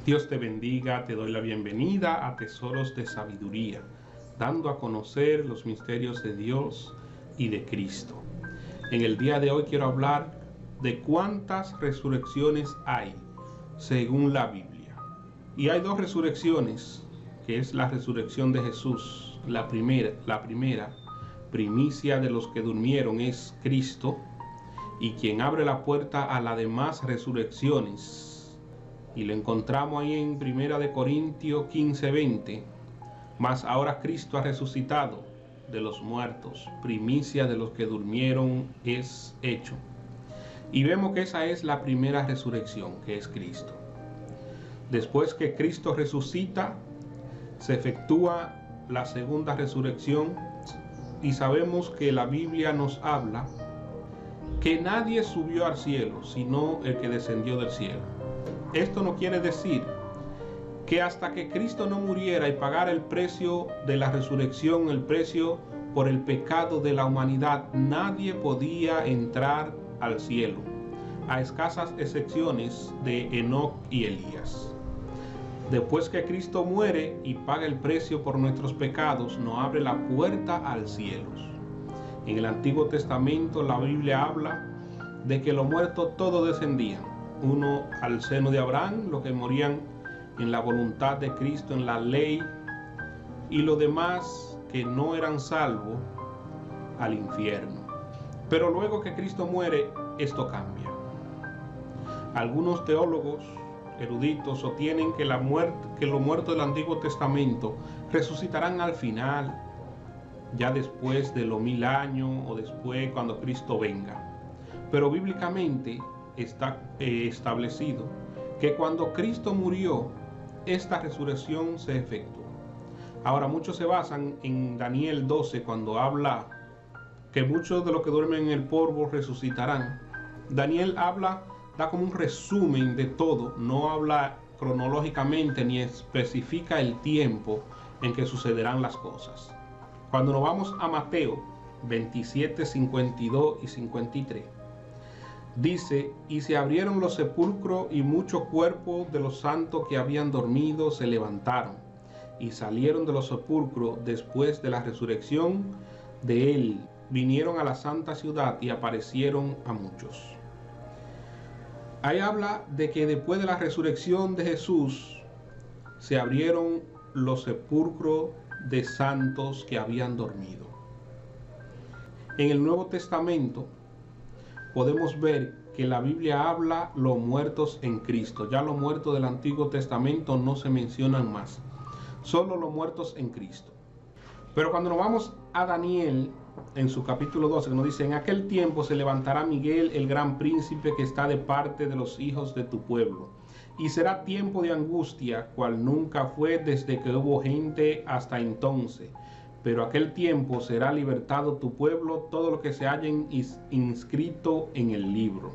Dios te bendiga, te doy la bienvenida a Tesoros de Sabiduría, dando a conocer los misterios de Dios y de Cristo. En el día de hoy quiero hablar de cuántas resurrecciones hay según la Biblia. Y hay dos resurrecciones, que es la resurrección de Jesús. La primera, primicia de los que durmieron, es Cristo, y quien abre la puerta a las demás resurrecciones. Y lo encontramos ahí en 1 Corintios 15:20. Mas ahora Cristo ha resucitado de los muertos, primicia de los que durmieron es hecho. Y vemos que esa es la primera resurrección, que es Cristo. Después que Cristo resucita, se efectúa la segunda resurrección, y sabemos que la Biblia nos habla que nadie subió al cielo, sino el que descendió del cielo. Esto no quiere decir que hasta que Cristo no muriera y pagara el precio de la resurrección, el precio por el pecado de la humanidad, nadie podía entrar al cielo, a escasas excepciones de Enoc y Elías. Después que Cristo muere y paga el precio por nuestros pecados, nos abre la puerta al cielo. En el Antiguo Testamento la Biblia habla de que los muertos todos descendían. Uno al seno de Abraham, los que morían en la voluntad de Cristo, en la ley, y los demás que no eran salvos al infierno. Pero luego que Cristo muere, esto cambia. Algunos teólogos eruditos sostienen que los muertos del Antiguo Testamento resucitarán al final, ya después de los 1000 años o después cuando Cristo venga. Pero bíblicamente está establecido que cuando Cristo murió, esta resurrección se efectuó. Ahora, muchos se basan en Daniel 12 cuando habla que muchos de los que duermen en el polvo resucitarán. Daniel da como un resumen de todo, no habla cronológicamente ni especifica el tiempo en que sucederán las cosas. Cuando nos vamos a Mateo 27, 52 y 53, dice: y se abrieron los sepulcros, y muchos cuerpos de los santos que habían dormido se levantaron, y salieron de los sepulcros después de la resurrección de él, vinieron a la santa ciudad y aparecieron a muchos. Ahí habla de que después de la resurrección de Jesús se abrieron los sepulcros de santos que habían dormido. En el Nuevo Testamento podemos ver que la Biblia habla los muertos en Cristo. Ya los muertos del Antiguo Testamento no se mencionan más, solo los muertos en Cristo. Pero cuando nos vamos a Daniel, en su capítulo 12, que nos dice: en aquel tiempo se levantará Miguel, el gran príncipe, que está de parte de los hijos de tu pueblo, y será tiempo de angustia, cual nunca fue desde que hubo gente hasta entonces. Pero aquel tiempo será libertado tu pueblo, todo lo que se hayan inscrito en el libro.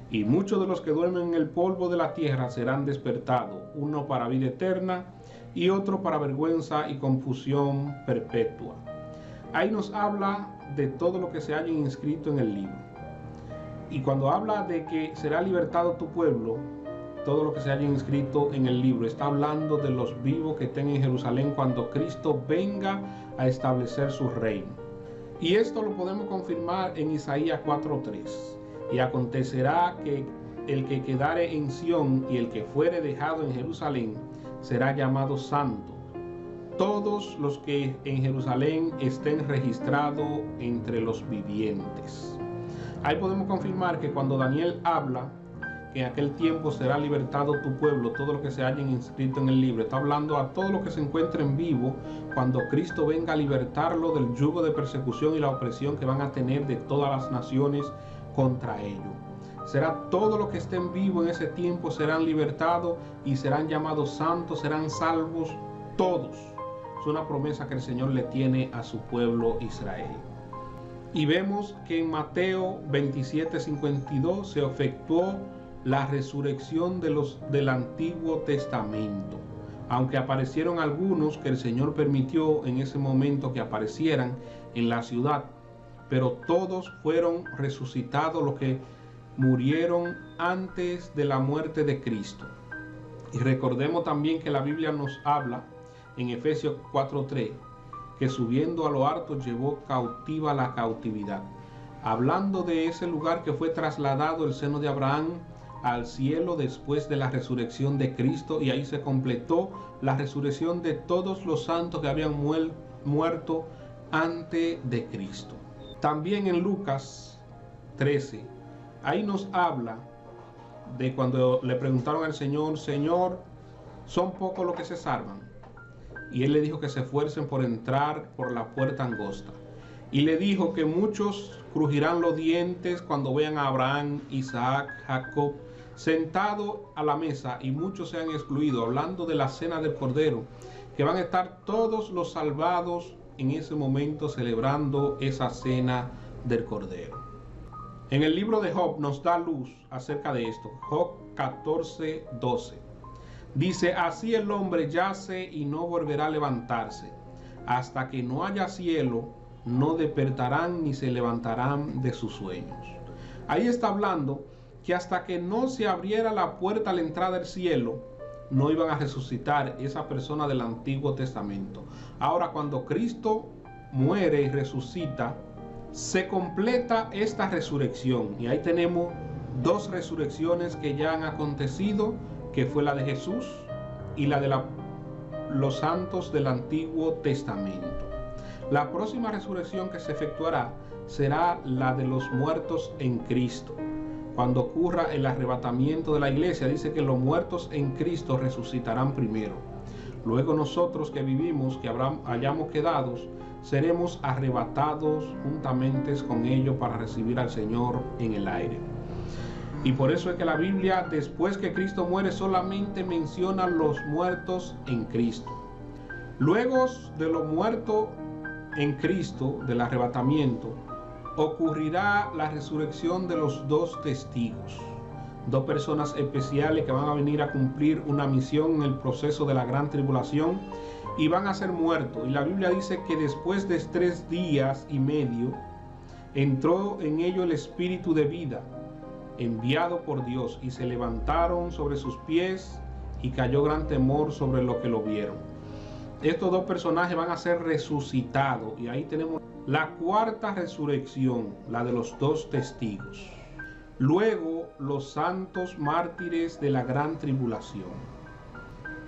Y muchos de los que duermen en el polvo de la tierra serán despertados, uno para vida eterna y otro para vergüenza y confusión perpetua. Ahí nos habla de todo lo que se haya inscrito en el libro. Y cuando habla de que será libertado tu pueblo, todo lo que se haya inscrito en el libro, está hablando de los vivos que estén en Jerusalén cuando Cristo venga a establecer su reino. Y esto lo podemos confirmar en Isaías 4:3. Y acontecerá que el que quedare en Sión y el que fuere dejado en Jerusalén será llamado santo, todos los que en Jerusalén estén registrados entre los vivientes. Ahí podemos confirmar que cuando Daniel habla que en aquel tiempo será libertado tu pueblo, todo lo que se hayan inscrito en el libro, está hablando a todos los que se encuentren vivos cuando Cristo venga a libertarlo del yugo de persecución y la opresión que van a tener de todas las naciones contra ellos. Será todo lo que estén vivos en ese tiempo serán libertados y serán llamados santos, serán salvos todos. Es una promesa que el Señor le tiene a su pueblo Israel. Y vemos que en Mateo 27:52 se efectuó la resurrección del Antiguo Testamento. Aunque aparecieron algunos que el Señor permitió en ese momento que aparecieran en la ciudad, pero todos fueron resucitados los que murieron antes de la muerte de Cristo. Y recordemos también que la Biblia nos habla en Efesios 4:3, que subiendo a lo alto llevó cautiva la cautividad. Hablando de ese lugar que fue trasladado el seno de Abraham al cielo después de la resurrección de Cristo, y ahí se completó la resurrección de todos los santos que habían muerto antes de Cristo. También en Lucas 13, ahí nos habla de cuando le preguntaron al Señor: Señor, ¿son pocos los que se salvan? Y él le dijo que se esfuercen por entrar por la puerta angosta. Y le dijo que muchos crujirán los dientes cuando vean a Abraham, Isaac, Jacob sentado a la mesa, y muchos sean excluidos, hablando de la cena del Cordero, que van a estar todos los salvados en ese momento celebrando esa cena del Cordero. En el libro de Job nos da luz acerca de esto. Job 14:12 dice: así el hombre yace y no volverá a levantarse, hasta que no haya cielo, no despertarán ni se levantarán de sus sueños. Ahí está hablando que hasta que no se abriera la puerta a la entrada del cielo, no iban a resucitar esa persona del Antiguo Testamento. Ahora, cuando Cristo muere y resucita, se completa esta resurrección. Y ahí tenemos dos resurrecciones que ya han acontecido, que fue la de Jesús y la de los santos del Antiguo Testamento. La próxima resurrección que se efectuará será la de los muertos en Cristo. Cuando ocurra el arrebatamiento de la iglesia, dice que los muertos en Cristo resucitarán primero. Luego nosotros que vivimos, que hayamos quedado, seremos arrebatados juntamente con ellos para recibir al Señor en el aire. Y por eso es que la Biblia, después que Cristo muere, solamente menciona los muertos en Cristo. Luego de los muertos en Cristo, del arrebatamiento, ocurrirá la resurrección de los dos testigos, dos personas especiales que van a venir a cumplir una misión en el proceso de la gran tribulación y van a ser muertos. Y la Biblia dice que después de 3 días y medio entró en ellos el espíritu de vida enviado por Dios, y se levantaron sobre sus pies y cayó gran temor sobre los que lo vieron. Estos dos personajes van a ser resucitados, y ahí tenemos la cuarta resurrección, la de los dos testigos. Luego, los santos mártires de la gran tribulación,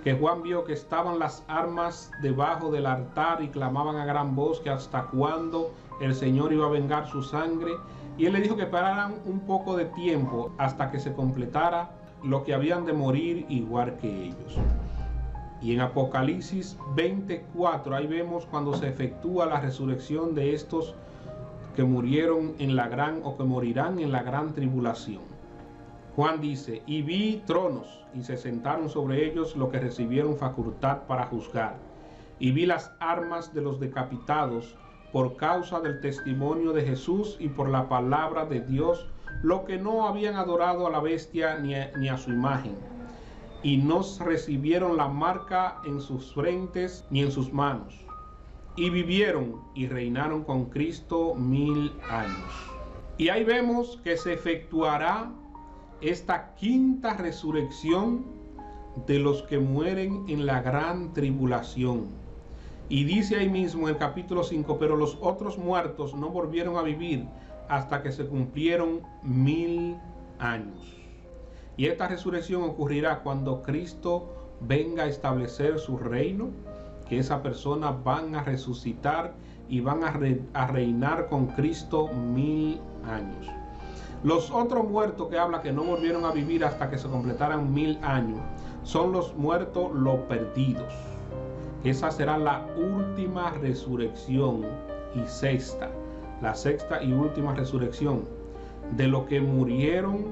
que Juan vio que estaban las armas debajo del altar y clamaban a gran voz que hasta cuándo el Señor iba a vengar su sangre. Y él le dijo que pararan un poco de tiempo hasta que se completara lo que habían de morir igual que ellos. Y en Apocalipsis 24, ahí vemos cuando se efectúa la resurrección de estos que murieron en la gran, o que morirán en la gran tribulación. Juan dice: y vi tronos, y se sentaron sobre ellos los que recibieron facultad para juzgar. Y vi las armas de los decapitados por causa del testimonio de Jesús y por la palabra de Dios, lo que no habían adorado a la bestia ni a su imagen, y no recibieron la marca en sus frentes ni en sus manos, y vivieron y reinaron con Cristo 1000 años. Y ahí vemos que se efectuará esta quinta resurrección de los que mueren en la gran tribulación. Y dice ahí mismo en el capítulo 5: pero los otros muertos no volvieron a vivir hasta que se cumplieron 1000 años. Y esta resurrección ocurrirá cuando Cristo venga a establecer su reino, que esas personas van a resucitar y van a reinar con Cristo 1000 años. Los otros muertos que habla que no volvieron a vivir hasta que se completaran 1000 años son los muertos, los perdidos. Esa será la última resurrección y la sexta y última resurrección de los que murieron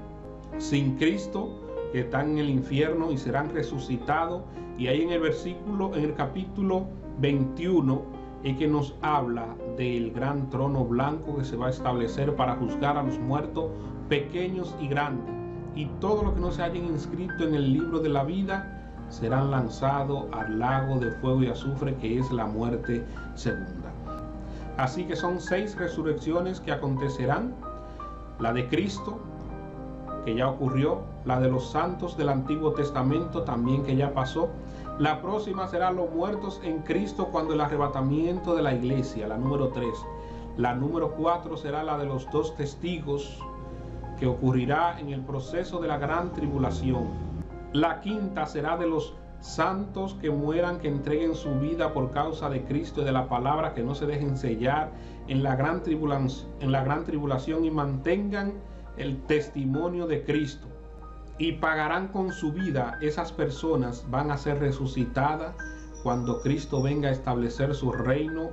sin Cristo, que están en el infierno y serán resucitados. Y ahí en el capítulo 21 es que nos habla del gran trono blanco que se va a establecer para juzgar a los muertos pequeños y grandes, y todos los que no se hayan inscrito en el libro de la vida serán lanzados al lago de fuego y azufre, que es la muerte segunda. Así que son 6 resurrecciones que acontecerán: la de Cristo, que ya ocurrió; la de los santos del Antiguo Testamento también, que ya pasó. La próxima será los muertos en Cristo cuando el arrebatamiento de la iglesia, la número 3. La número 4 será la de los 2 testigos, que ocurrirá en el proceso de la gran tribulación. La quinta será de los santos que mueran, que entreguen su vida por causa de Cristo y de la palabra, que no se dejen sellar en la gran tribulación y mantengan el testimonio de Cristo. Y pagarán con su vida. Esas personas van a ser resucitadas cuando Cristo venga a establecer su reino,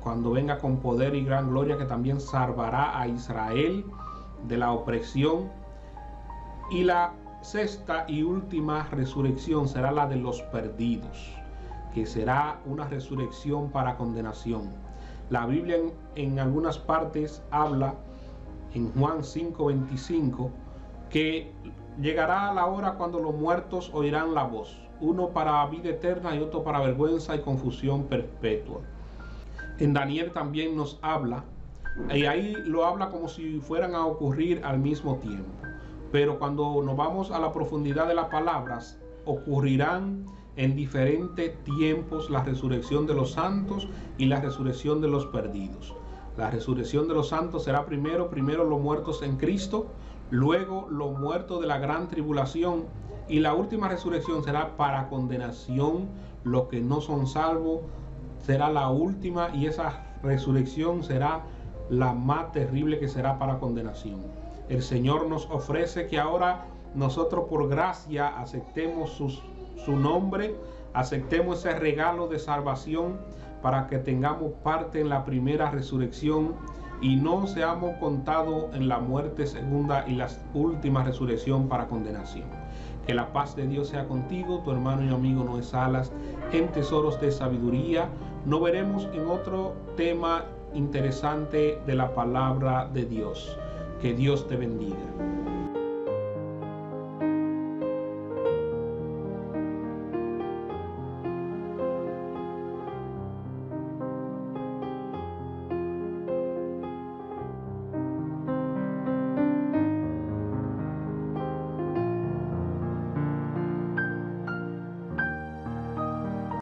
cuando venga con poder y gran gloria, que también salvará a Israel de la opresión. Y la sexta y última resurrección será la de los perdidos, que será una resurrección para condenación. La Biblia en algunas partes habla, en Juan 5:25, que llegará la hora cuando los muertos oirán la voz, uno para vida eterna y otro para vergüenza y confusión perpetua. En Daniel también nos habla, y ahí lo habla como si fueran a ocurrir al mismo tiempo. Pero cuando nos vamos a la profundidad de las palabras, ocurrirán en diferentes tiempos la resurrección de los santos y la resurrección de los perdidos. La resurrección de los santos será primero los muertos en Cristo, luego los muertos de la gran tribulación, y la última resurrección será para condenación. Los que no son salvos será la última, y esa resurrección será la más terrible, que será para condenación. El Señor nos ofrece que ahora nosotros por gracia aceptemos su nombre, aceptemos ese regalo de salvación para que tengamos parte en la primera resurrección y no seamos contados en la muerte segunda y la última resurrección para condenación. Que la paz de Dios sea contigo, tu hermano y amigo Noé Salas, en Tesoros de Sabiduría. Nos veremos en otro tema interesante de la palabra de Dios. Que Dios te bendiga.